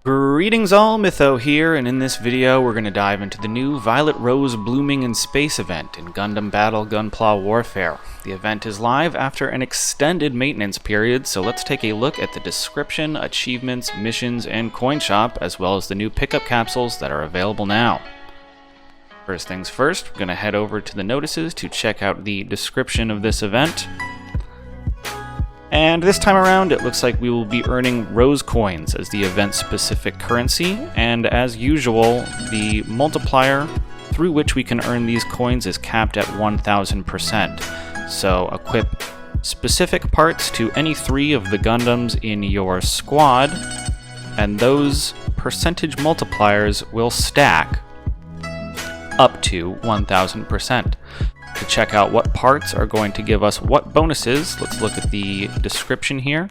Greetings all, Mytho here, and in this video we're going to dive into the new Violet Rose Blooming in Space event in Gundam Battle Gunpla Warfare. The event is live after an extended maintenance period, so let's take a look at the description, achievements, missions, and coin shop, as well as the new pickup capsules that are available now. First things first, we're going to head over to the notices to check out the description of this event. And this time around, it looks like we will be earning rose coins as the event-specific currency, and as usual, the multiplier through which we can earn these coins is capped at 1000%. So equip specific parts to any 3 of the Gundams in your squad, and those percentage multipliers will stack up to 1000%. To check out what parts are going to give us what bonuses, let's look at the description here.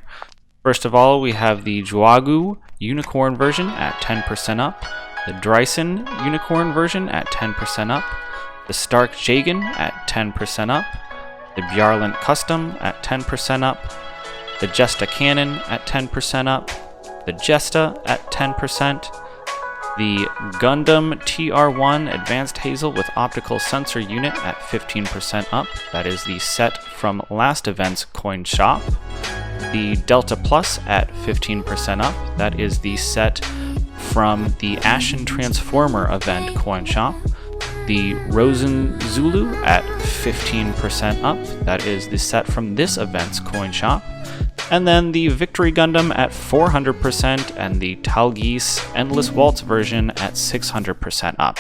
First of all, we have the Juagu Unicorn version at 10% up, the Dryson Unicorn version at 10% up, the Stark Jagan at 10% up, the Bjarlent Custom at 10% up, the Jesta Cannon at 10% up, the Jesta at 10%, the Gundam TR1 Advanced Hazel with Optical Sensor Unit at 15% up. That is the set from last event's coin shop. The Delta Plus at 15% up. That is the set from the Ashen Transformer event coin shop. The Rosen Zulu at 15% up. That is the set from this event's coin shop. And then the Victory Gundam at 400% and the Talgis Endless Waltz version at 600% up.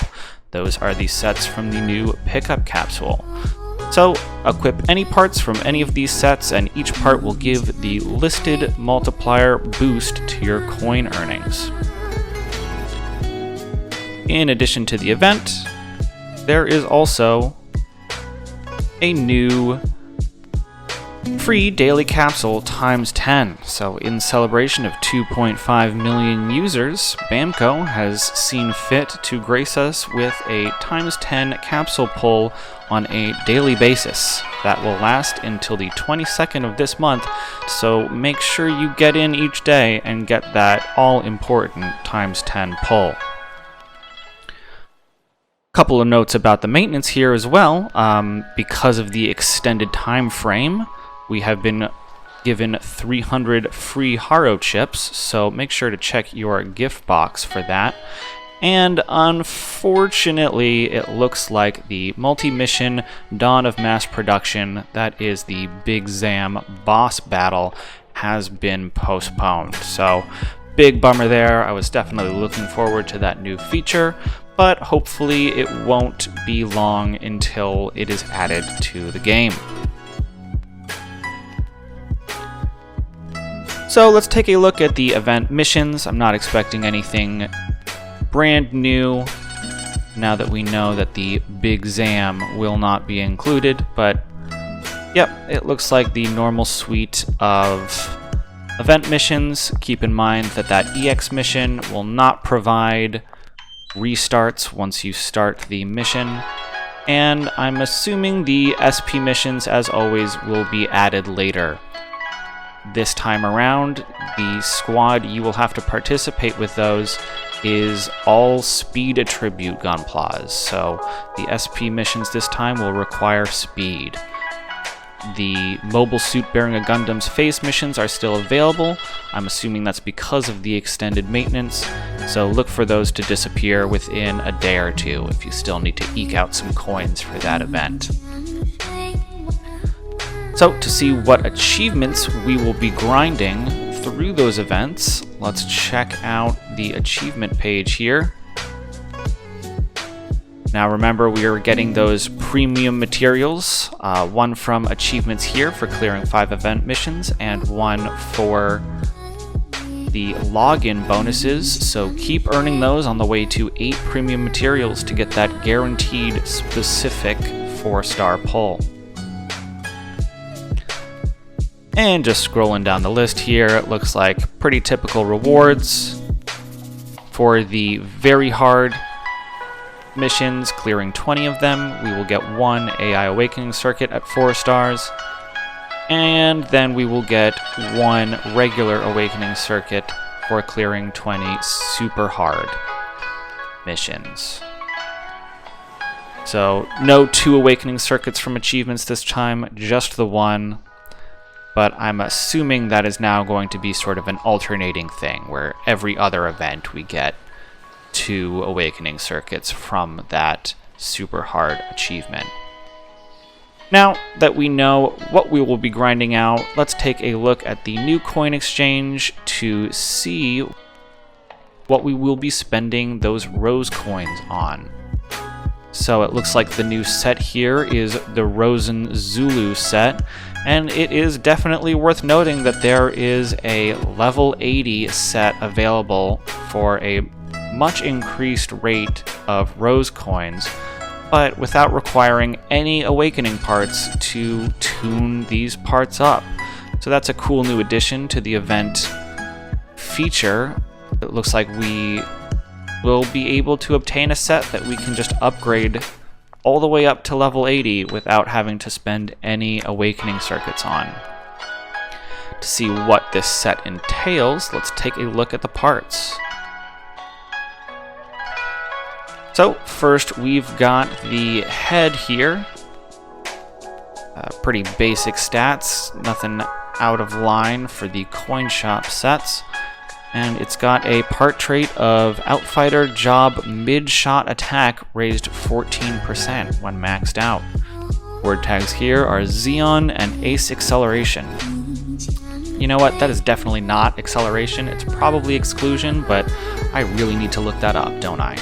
Those are the sets from the new pickup capsule. So equip any parts from any of these sets and each part will give the listed multiplier boost to your coin earnings. In addition to the event, there is also a new free daily capsule times 10. So in celebration of 2.5 million users, Bamco has seen fit to grace us with a times 10 capsule pull on a daily basis. That will last until the 22nd of this month, so make sure you get in each day and get that all-important times 10 pull. Couple of notes about the maintenance here as well. Because of the extended time frame, we have been given 300 free Haro chips, so make sure to check your gift box for that. And unfortunately, it looks like the multi-mission Dawn of Mass Production, that is the Big Zam boss battle, has been postponed. So, big bummer there. I was definitely looking forward to that new feature, but hopefully it won't be long until it is added to the game. So let's take a look at the event missions. I'm not expecting anything brand new now that we know that the Big Zam will not be included, but yep, it looks like the normal suite of event missions. Keep in mind that that EX mission will not provide restarts once you start the mission, and I'm assuming the SP missions, as always, will be added later. This time around, the squad you will have to participate with those is all speed attribute gunplas, so the SP missions this time will require speed. The mobile suit bearing a Gundam's face missions are still available. I'm assuming that's because of the extended maintenance, so look for those to disappear within a day or two if you still need to eke out some coins for that event. So to see what achievements we will be grinding through those events, let's check out the achievement page here. Now remember, we are getting those premium materials, one from achievements here for clearing 5 event missions, and one for the login bonuses, so keep earning those on the way to 8 premium materials to get that guaranteed specific 4-star pull. And just scrolling down the list here, it looks like pretty typical rewards. For the very hard missions, clearing 20 of them, we will get 1 AI Awakening Circuit at 4 stars. And then we will get 1 regular Awakening Circuit for clearing 20 super hard missions. So no 2 awakening circuits from achievements this time, just the 1. But I'm assuming that is now going to be sort of an alternating thing, where every other event we get 2 awakening circuits from that super hard achievement. Now that we know what we will be grinding out, let's take a look at the new coin exchange to see what we will be spending those rose coins on. So it looks like the new set here is the Rosen Zulu set, and it is definitely worth noting that there is a level 80 set available for a much increased rate of rose coins, but without requiring any awakening parts to tune these parts up. So that's a cool new addition to the event feature. It looks like we will be able to obtain a set that we can just upgrade all the way up to level 80 without having to spend any awakening circuits on. To see what this set entails, let's take a look at the parts. So first we've got the head here. Pretty basic stats, nothing out of line for the coin shop sets. And it's got a part trait of Outfighter Job Mid-Shot Attack raised 14% when maxed out. Word tags here are Xeon and Ace Acceleration. You know what, that is definitely not acceleration, it's probably exclusion, but I really need to look that up, don't I?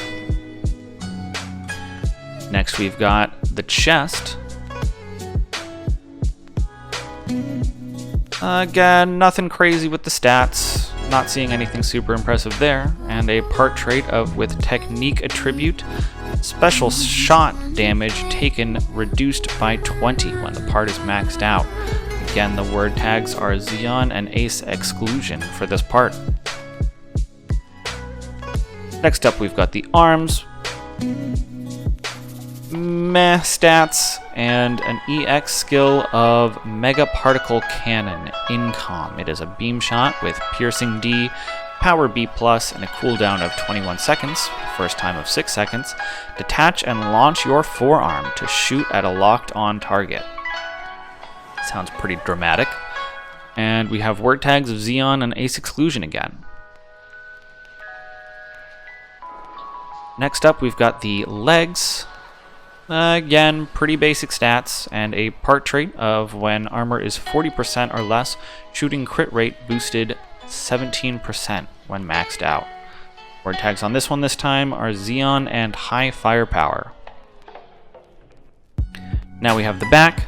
Next we've got the chest. Again, nothing crazy with the stats. Not seeing anything super impressive there. And a part trait of with Technique Attribute, special shot damage taken reduced by 20 when the part is maxed out. Again, the word tags are Xeon and Ace Exclusion for this part. Next up we've got the arms. Meh stats, and an EX skill of Mega Particle Cannon Incom. It is a beam shot with Piercing D, Power B+, and a cooldown of 21 seconds, first time of 6 seconds. Detach and launch your forearm to shoot at a locked-on target. Sounds pretty dramatic. And we have word tags of Xeon and Ace Exclusion again. Next up, we've got the legs. Again, pretty basic stats, and a part trait of when armor is 40% or less, shooting crit rate boosted 17% when maxed out. Word tags on this one this time are Xeon and High Firepower. Now we have the back.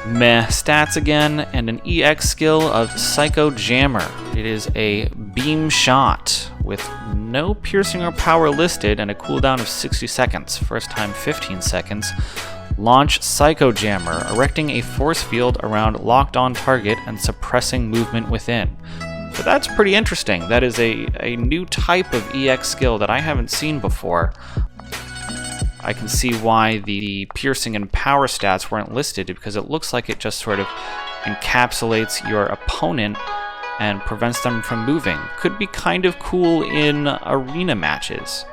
Meh stats again, and an EX skill of Psycho Jammer. It is a beam shot with no piercing or power listed and a cooldown of 60 seconds, first time 15 seconds. Launch Psycho Jammer, erecting a force field around locked on target and suppressing movement within. So that's pretty interesting. That is a new type of EX skill that I haven't seen before. I can see why the piercing and power stats weren't listed, because it looks like it just sort of encapsulates your opponent and prevents them from moving. Could be kind of cool in arena matches.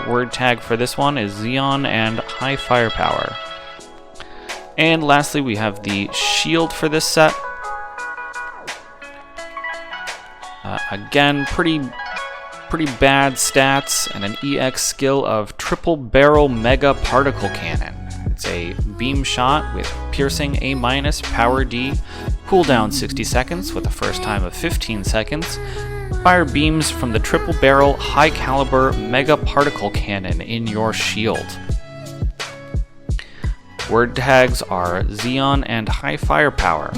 Word tag for this one is Xeon and High Firepower. And lastly, we have the shield for this set. Again, pretty bad stats, and an EX skill of Triple Barrel Mega Particle Cannon. It's a beam shot with piercing A-, power D, cooldown 60 seconds with a first time of 15 seconds. Fire beams from the Triple Barrel High Caliber Mega Particle Cannon in your shield. Word tags are Xeon and High Firepower.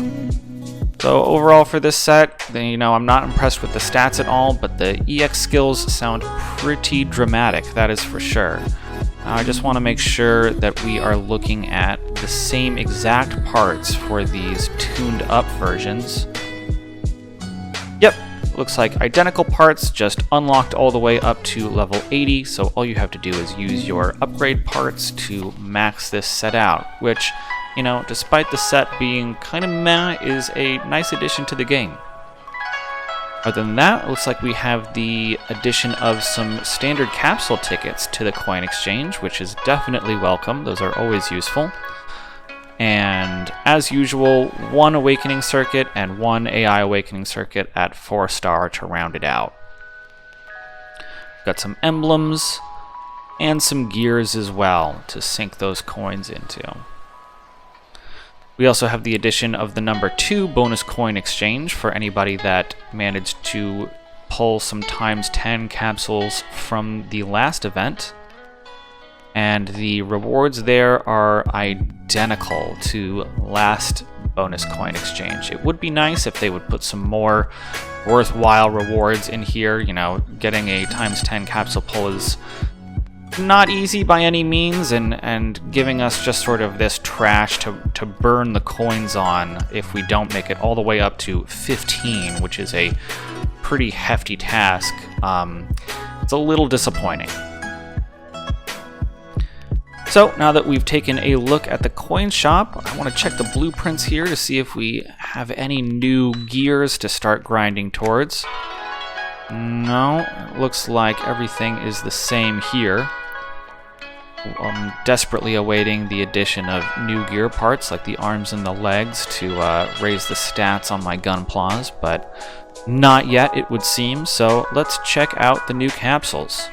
So overall for this set, I'm not impressed with the stats at all, but the EX skills sound pretty dramatic, that is for sure. Now I just want to make sure that we are looking at the same exact parts for these tuned up versions. Yep, looks like identical parts, just unlocked all the way up to level 80, so all you have to do is use your upgrade parts to max this set out, which you know, despite the set being kind of meh, is a nice addition to the game. Other than that, it looks like we have the addition of some standard capsule tickets to the coin exchange, which is definitely welcome. Those are always useful. And as usual, one awakening circuit and one AI awakening circuit at 4-star to round it out. Got some emblems and some gears as well to sink those coins into. We also have the addition of the number 2 bonus coin exchange for anybody that managed to pull some ×10 capsules from the last event. And the rewards there are identical to last bonus coin exchange. It would be nice if they would put some more worthwhile rewards in here. You know, getting a ×10 capsule pull is not easy by any means, and giving us just sort of this trash to burn the coins on if we don't make it all the way up to 15, which is a pretty hefty task. It's a little disappointing. So now that we've taken a look at the coin shop, I want to check the blueprints here to see if we have any new gears to start grinding towards. No, it looks like everything is the same here. I'm desperately awaiting the addition of new gear parts like the arms and the legs to raise the stats on my Gunplas, but not yet it would seem, so let's check out the new capsules.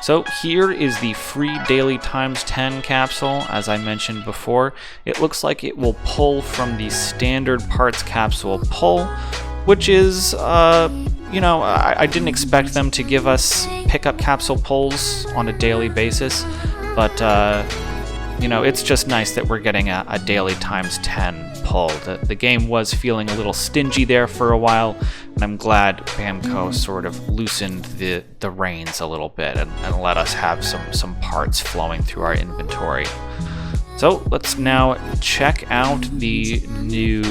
So here is the free daily ×10 capsule. As I mentioned before, it looks like it will pull from the standard parts capsule pull, which is, you know, I didn't expect them to give us pickup capsule pulls on a daily basis, but, you know, it's just nice that we're getting a daily ×10 pull. The game was feeling a little stingy there for a while, and I'm glad Bamco sort of loosened the reins a little bit and let us have some parts flowing through our inventory. So let's now check out the new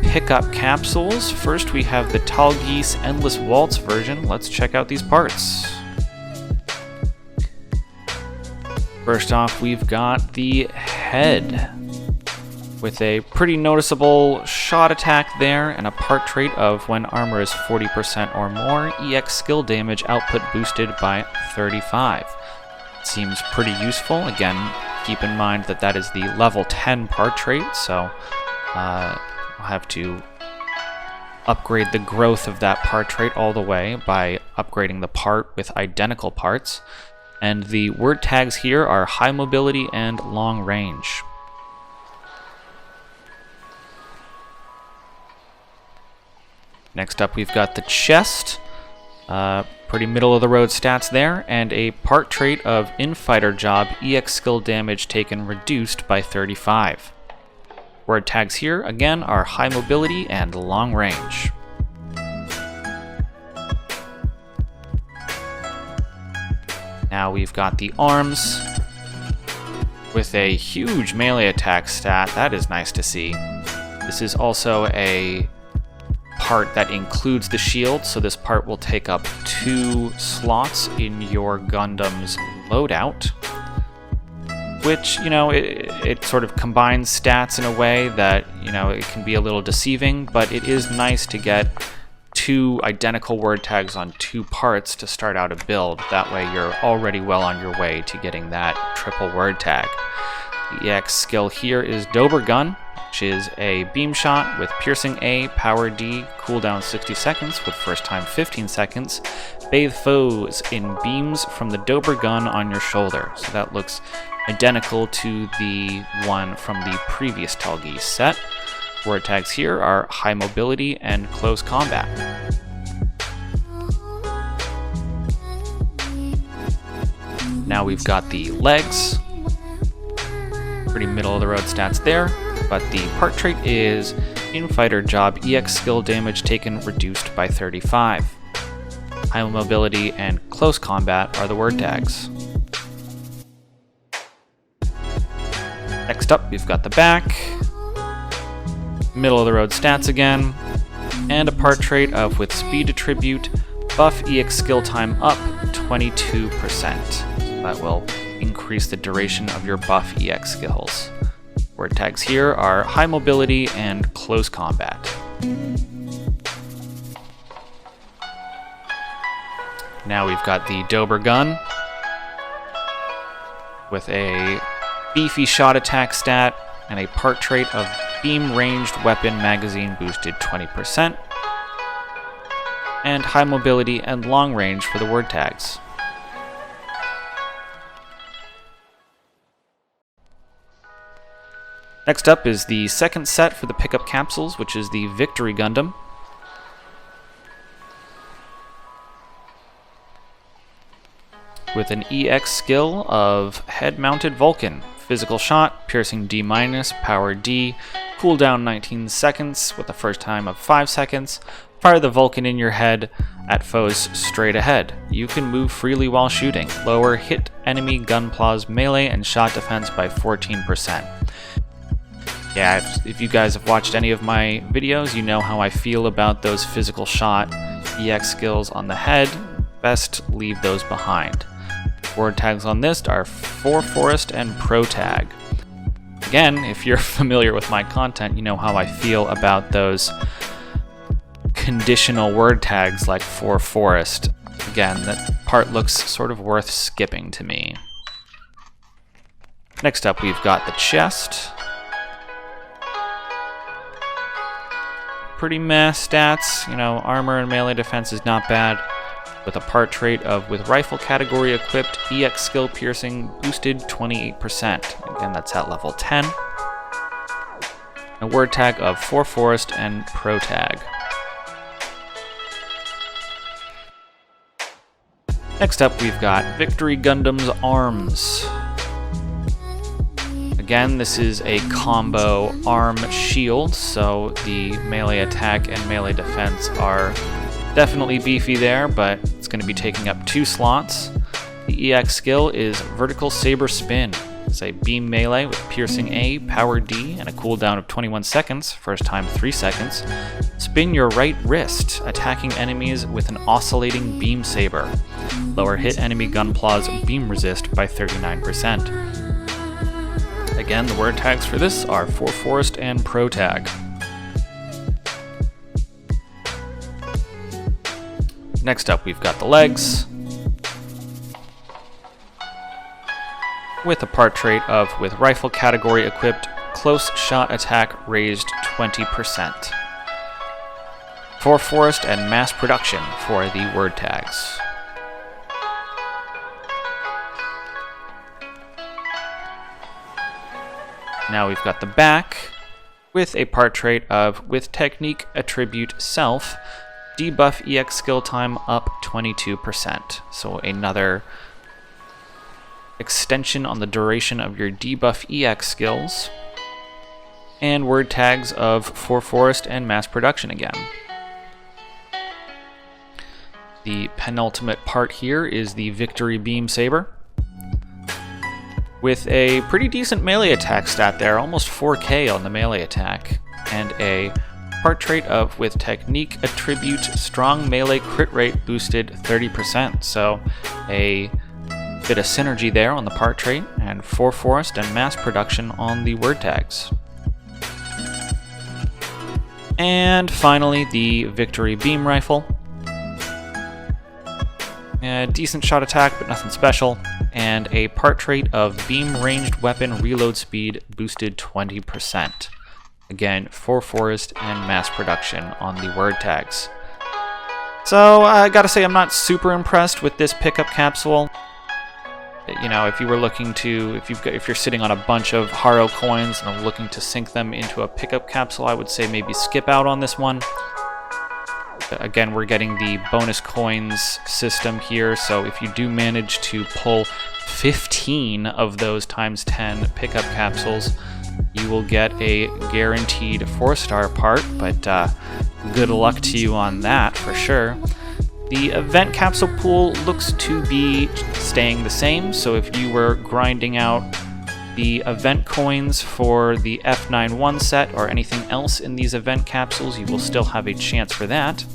pickup capsules. First we have the Tall Geese Endless Waltz version. Let's check out these parts. First off, we've got the head with a pretty noticeable shot attack there and a part trait of when armor is 40% or more, EX skill damage output boosted by 35. Seems pretty useful. Again, keep in mind that that is the level 10 part trait, so we'll have to upgrade the growth of that part trait all the way by upgrading the part with identical parts. And the word tags here are high mobility and long range. Next up we've got the chest. Pretty middle of the road stats there, and a part trait of Infighter Job EX skill damage taken reduced by 35. Word tags here, again, are high mobility and long range. Now we've got the arms with a huge melee attack stat. That is nice to see. This is also a part that includes the shield, so this part will take up 2 slots in your Gundam's loadout, which, you know, it sort of combines stats in a way that, you know, it can be a little deceiving, but it is nice to get 2 identical word tags on 2 parts to start out a build. That way you're already well on your way to getting that triple word tag. The EX skill here is Dober Gun, which is a beam shot with piercing A, power D, cooldown 60 seconds with first time 15 seconds. Bathe foes in beams from the Dober Gun on your shoulder. So that looks identical to the one from the previous Tall Geese set. Word tags here are high mobility and close combat. Now we've got the legs. Pretty middle of the road stats there, but the part trait is Infighter Job EX skill damage taken reduced by 35. High mobility and close combat are the word tags. Next up, we've got the back. Middle of the road stats again, and a part trait of with speed attribute, buff EX skill time up 22%. That will increase the duration of your buff EX skills. Word tags here are high mobility and close combat. Now we've got the Dober Gun with a beefy shot attack stat and a part trait of beam ranged weapon magazine boosted 20%, and high mobility and long range for the word tags. Next up is the second set for the pickup capsules, which is the Victory Gundam. With an EX skill of Head-Mounted Vulcan, Physical Shot, Piercing D-, Power D, cooldown 19 seconds with a first time of 5 seconds, fire the Vulcan in your head at foes straight ahead. You can move freely while shooting, lower hit enemy Gunpla's melee and shot defense by 14%. Yeah, if you guys have watched any of my videos, you know how I feel about those Physical Shot EX skills on the head. Best leave those behind. Word tags on this are For Forest and Pro Tag. Again, if you're familiar with my content, you know how I feel about those conditional word tags like For Forest. Again, that part looks sort of worth skipping to me. Next up, we've got the chest. Pretty meh stats, armor and melee defense is not bad, with a part trait of with rifle category equipped EX skill piercing boosted 28%. Again, that's at level 10. A word tag of For Forest and Pro Tag. Next up, we've got Victory Gundam's Arms. Again, this is a combo arm shield, so the melee attack and melee defense are definitely beefy there, but it's going to be taking up 2 slots. The EX skill is Vertical Saber Spin. It's a beam melee with Piercing A, Power D, and a cooldown of 21 seconds, first time 3 seconds. Spin your right wrist, attacking enemies with an oscillating beam saber. Lower hit enemy Gunpla's beam resist by 39%. Again, the word tags for this are For Forest and Pro Tag. Next up, we've got the legs, with a part trait of with rifle category equipped close shot attack raised 20%. For Forest and Mass Production for the word tags. Now we've got the back, with a part trait of with technique attribute self, debuff EX skill time up 22%. So another extension on the duration of your debuff EX skills. And word tags of For Forest and Mass Production again. The penultimate part here is the Victory Beam Saber, with a pretty decent melee attack stat there, almost 4k on the melee attack, and a part trait of with technique attribute strong melee crit rate boosted 30%. So a bit of synergy there on the part trait, and For Forest and Mass Production on the word tags. And finally, the Victory Beam Rifle. A decent shot attack, but nothing special. And a part trait of beam ranged weapon reload speed boosted 20%. Again, For Forest and Mass Production on the word tags. So I gotta say, I'm not super impressed with this pickup capsule. If you were looking to, if you're sitting on a bunch of Haro coins and are looking to sink them into a pickup capsule, I would say maybe skip out on this one. Again, we're getting the bonus coins system here, so if you do manage to pull 15 of those times 10 pickup capsules, you will get a guaranteed 4-star part, but good luck to you on that for sure. The event capsule pool looks to be staying the same, so if you were grinding out the event coins for the F91 set or anything else in these event capsules, you will still have a chance for that.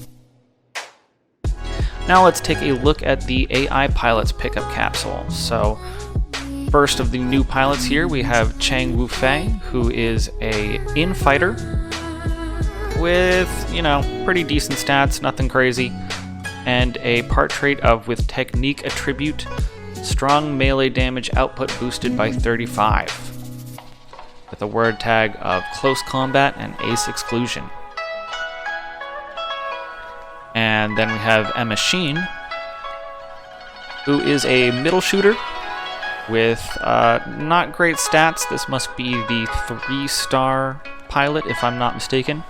Now let's take a look at the AI Pilot's pickup capsule. So First of the new pilots here, we have Chang Wu-fei, who is a infighter with, pretty decent stats, nothing crazy, and a part trait of with technique attribute, strong melee damage output boosted by 35, with a word tag of close combat and ace exclusion. And then we have a machine, who is a middle shooter with not great stats. This must be the 3-star pilot, if I'm not mistaken.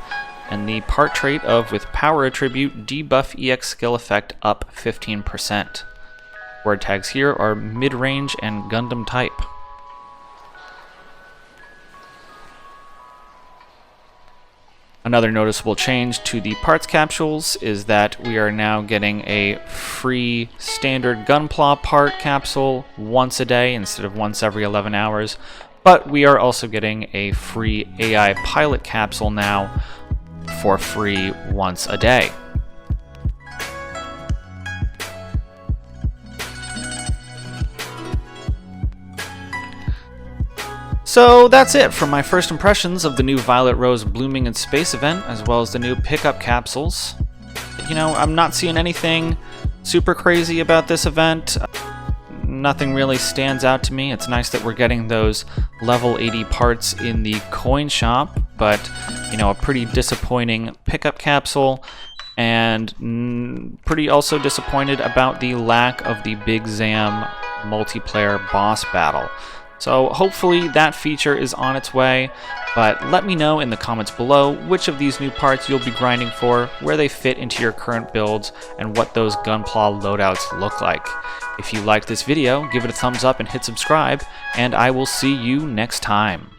And the part trait of with power attribute, debuff EX skill effect up 15%. Word tags here are mid-range and Gundam type. Another noticeable change to the parts capsules is that we are now getting a free standard Gunpla part capsule once a day instead of once every 11 hours, but we are also getting a free AI pilot capsule now for free once a day. So that's it for my first impressions of the new Violet Rose Blooming in Space event, as well as the new pickup capsules. I'm not seeing anything super crazy about this event. Nothing really stands out to me. It's nice that we're getting those level 80 parts in the coin shop, but a pretty disappointing pickup capsule, and pretty also disappointed about the lack of the Big Zam multiplayer boss battle. So hopefully that feature is on its way, but let me know in the comments below which of these new parts you'll be grinding for, where they fit into your current builds, and what those Gunpla loadouts look like. If you liked this video, give it a thumbs up and hit subscribe, and I will see you next time.